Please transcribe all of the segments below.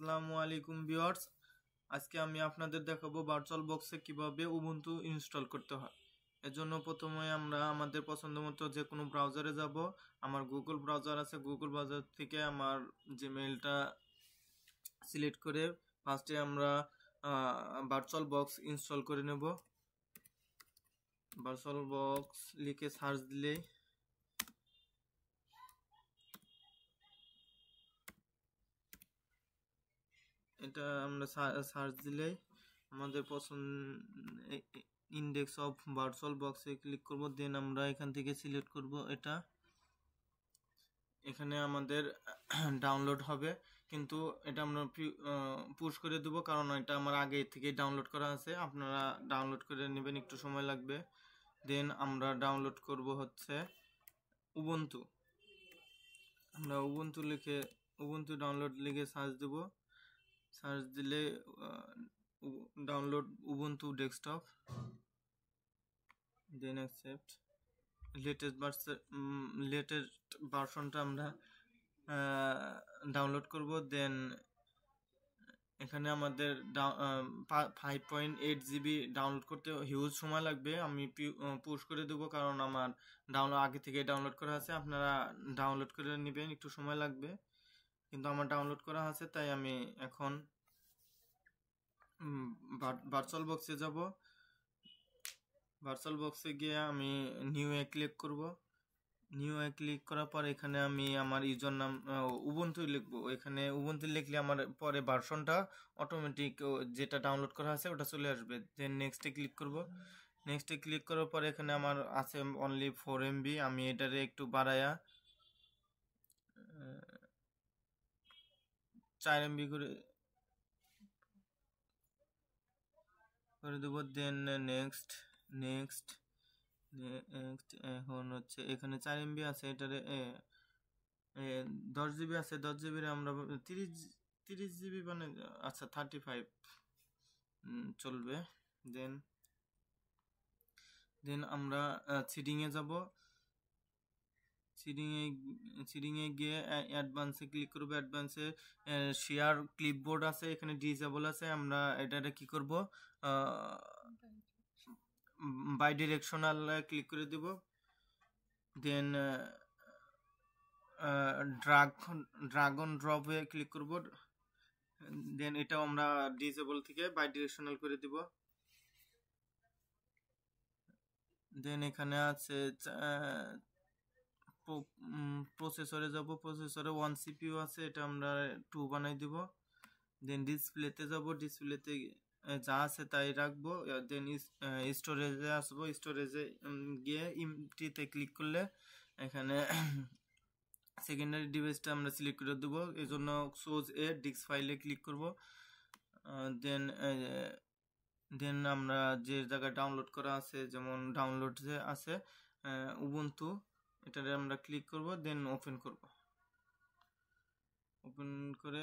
আসসালামু আলাইকুম ভিউয়ার্স। আজকে আমি আপনাদের দেখাবো ভার্চুয়াল বক্সে কিভাবে উবুন্টু ইনস্টল করতে হয়। এর জন্য প্রথমে আমরা আমাদের পছন্দ মতো যে কোনো ব্রাউজারে যাব। আমার গুগল ব্রাউজার আছে, গুগল ব্রাউজার থেকে আমার জিমেইলটা সিলেক্ট করে ফার্স্টে আমরা ভার্চুয়াল বক্স ইনস্টল করে নেব। ভার্চুয়াল বক্স লিখে সার্চ দিলেই এটা আমরা সার্চ দিলেই আমাদের পছন্দ ইন্ডেক্স অফ ভার্চুয়াল বক্সে ক্লিক করব। দেন আমরা এখান থেকে সিলেক্ট করব এটা। এখানে আমাদের ডাউনলোড হবে, কিন্তু এটা আমরা পুশ করে দেব কারণ এটা আমার আগে থেকে ডাউনলোড করা আছে। আপনারা ডাউনলোড করে নেবেন, একটু সময় লাগবে। দেন আমরা ডাউনলোড করব হচ্ছে উবুন্টু। আমরা উবুন্টু ডাউনলোড লিখে সার্চ দেব। সার্চ দিলে ডাউনলোড উবুন্টু ডেস্কটপ, দেন অ্যাকসেপ্ট। লেটেস্ট ভার্সনটা আমরা ডাউনলোড করব। দেন এখানে আমাদের 5.8 GB ডাউনলোড করতে হিউজ সময় লাগবে। আমি পুশ করে দেবো কারণ আমার আগে থেকে ডাউনলোড করা আছে। আপনারা ডাউনলোড করে নেবেন, একটু সময় লাগবে, কিন্তু আমার ডাউনলোড করা আছে তাই আমি এখন ভার্চুয়াল বক্সে যাব। ভার্চুয়াল বক্সে গিয়ে আমি নিউ এ ক্লিক করব। নিউ এ ক্লিক করার পর এখানে আমি আমার ইউজার নাম উবুন্টু লিখবো। এখানে উবুন্টু লিখলে আমার পরে ভার্সনটা অটোমেটিক যেটা ডাউনলোড করা আছে ওটা চলে আসবে। দেন নেক্সটে ক্লিক করব। নেক্সটে ক্লিক করার পর এখানে আমার আছে অনলি 4 MB। আমি এটারে একটু বাড়ায়া 4 MB করে দেবো। দেন নেক্সট নেক্সট নেক্সট এখন হচ্ছে এখানে 4 MB আছে, এটারে 10 GB আছে। 10 GB আমরা 30 GB মানে আচ্ছা 35 চলবে। দেন আমরা সিডিংয়ে যাব। সিডিংয়ে গিয়ে অ্যাডভান্সে ক্লিক করবো। অ্যাডভান্সে শেয়ার ক্লিপবোর্ড আছে, এখানে ডিসেবল আছে। আমরা এটাতে কি করব, বাই ডিরেকশনাল ক্লিক করে দেব। দেন ড্রাগন ড্রপে ক্লিক করব। দেন এটাও আমরা ডিসেবল থেকে বাই ডিরেকশনাল করে দিব। দেন এখানে আছে প্রসেসরে যাব। প্রসেসরে 1 CPU আছে, এটা আমরা 2 বানাই দিব। দেন ডিসপ্লেতে যাব। ডিসপ্লেতে যা আছে তাই রাখবো। দেন স্টোরেজে আসবো। স্টোরেজে গিয়ে ইমটিতে ক্লিক করলে এখানে সেকেন্ডারি ডিভাইসটা আমরা সিলেক্ট করে দেবো। এই জন্য সোজ এ ডিস্ক ফাইলে ক্লিক করব। দেন আমরা যে জায়গায় ডাউনলোড করা আছে, যেমন ডাউনলোড যে আছে উবুন্টু, এটাতে আমরা ক্লিক করব। দেন ওপেন করব। ওপেন করে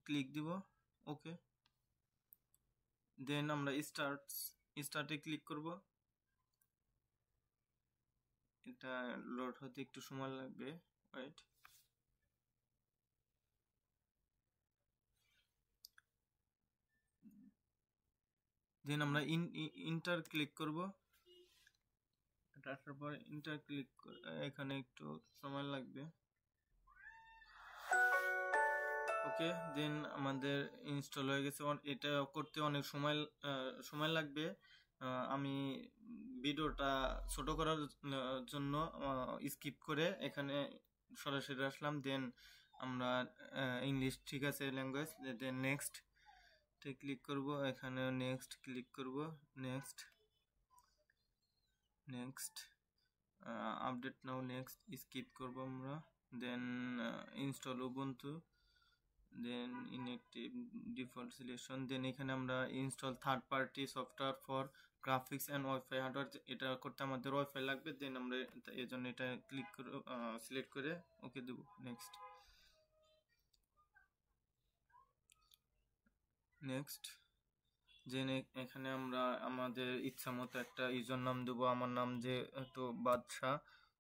ক্লিক দিব ওকে। দেন আমরা স্টার্টে ক্লিক করব। এটা লোড হতে একটু সময় লাগবে, রাইট। দেন আমরা ইন্টার ক্লিক করব। তারপর ইন্টার ক্লিক এখানে একটু সময় লাগবে, ওকে। দেন আমাদের ইনস্টল হয়ে গেছে। এটা করতে অনেক সময় লাগবে। আমি ভিডিওটা ছোট করার জন্য স্কিপ করে এখানে সরাসরি আসলাম। দেন আমরা ইংলিশ ঠিক আছে ল্যাঙ্গুয়েজ। দেন নেক্সট ক্লিক করব। এখানে নেক্সট ক্লিক করব। নেক্সট আপডেট নাও, নেক্সট স্কিপ করব আমরা। দেন ইনস্টল উবুন্টু, দেন ইনঅ্যাক্টিভ ডিফল্ট সিলেকশন। দেন এখানে আমরা install third party software for graphics and wifi hardware, এটা করতে আমাদের ওয়াইফাই লাগবে। দেন আমরা এই জন্য এটা ক্লিক করে সিলেক্ট করে ওকে দেব। নেক্সট দেন এখানে আমরা আমাদের ইচ্ছা মতো একটা ইউজার নাম দেবো। আমার নাম যেহেতু বাদশা,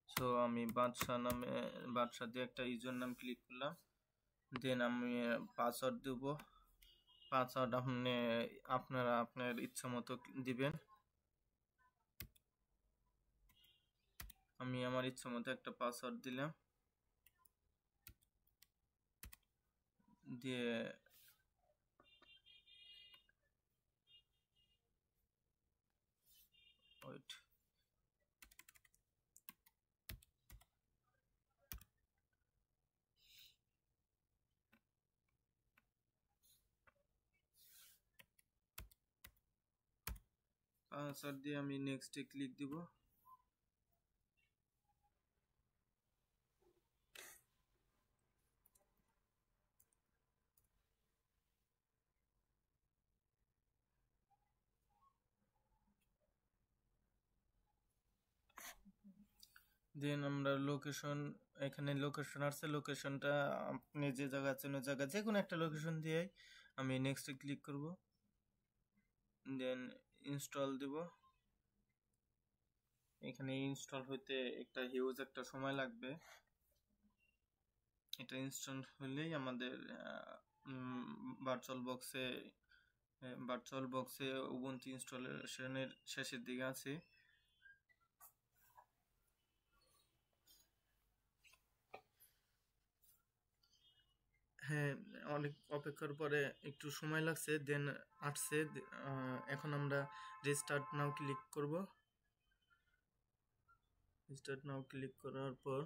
সো আমি বাদশা দিয়ে একটা ইউজার নাম ক্লিক করলাম। দেন আমি পাসওয়ার্ড দেব। পাসওয়ার্ড আপনারা আপনার ইচ্ছা মতো দিবেন। আমি আমার ইচ্ছা মতো একটা পাসওয়ার্ড দিলাম, দিয়ে ওয়েট, পাসওয়ার্ড দিয়ে আমি নেক্সটে ক্লিক দিব। দেন আমরা লোকেশন, এখানে লোকেশন আছে, লোকেশনটা আপনি যে জায়গা আছেন ওই জায়গা যে কোনো একটা লোকেশন দিয়ে আমি নেক্সটে ক্লিক করব। দেন ইনস্টল দিব। এখানে ইনস্টল হইতে একটা হিউজ একটা সময় লাগবে। এটা ইনস্টল হলেই আমাদের ভার্চুয়াল বক্সে উবুন্টু ইনস্টলেশনের শেষের দিকে আছে। হ্যাঁ, অনেক অপেক্ষার পরে একটু সময় লাগছে, দেন আসছে। এখন আমরা রিস্টার্ট নাও ক্লিক করব। রিস্টার্ট নাও ক্লিক করার পর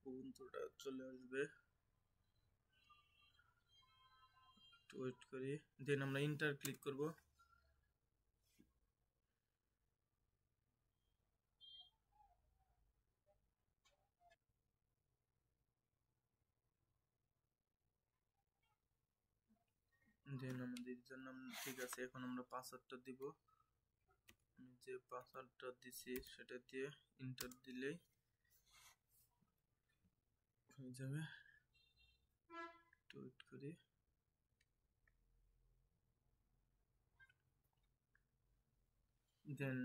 উবুন্টুটা চলে আসবে, একটু ওয়েট করি। দেন আমরা ইন্টার ক্লিক করব। দেন আমাদের নাম ঠিক আছে। এখন আমরা পাসওয়ার্ডটা দিব। আমি যে পাসওয়ার্ডটা দিছি সেটা দিয়ে ইন্টার দিলেই হয়ে যাবে। একটু ওয়েট করি। দেন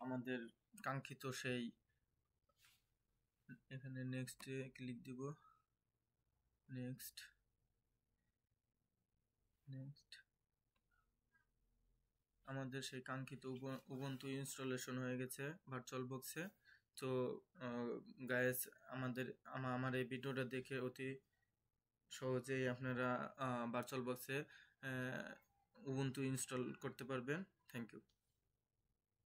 আমাদের কাঙ্ক্ষিত সেই, এখানে নেক্সটে ক্লিক দিব। নেক্সট, আমাদের সেই কাঙ্ক্ষিত উবুন্টু ইনস্টলেশন হয়ে গেছে ভার্চুয়াল বক্সে। তো গাইস, আমার এই ভিডিওটা দেখে অতি সহজেই আপনারা ভার্চুয়াল বক্সে উবুন্টু ইনস্টল করতে পারবেন। Thank you.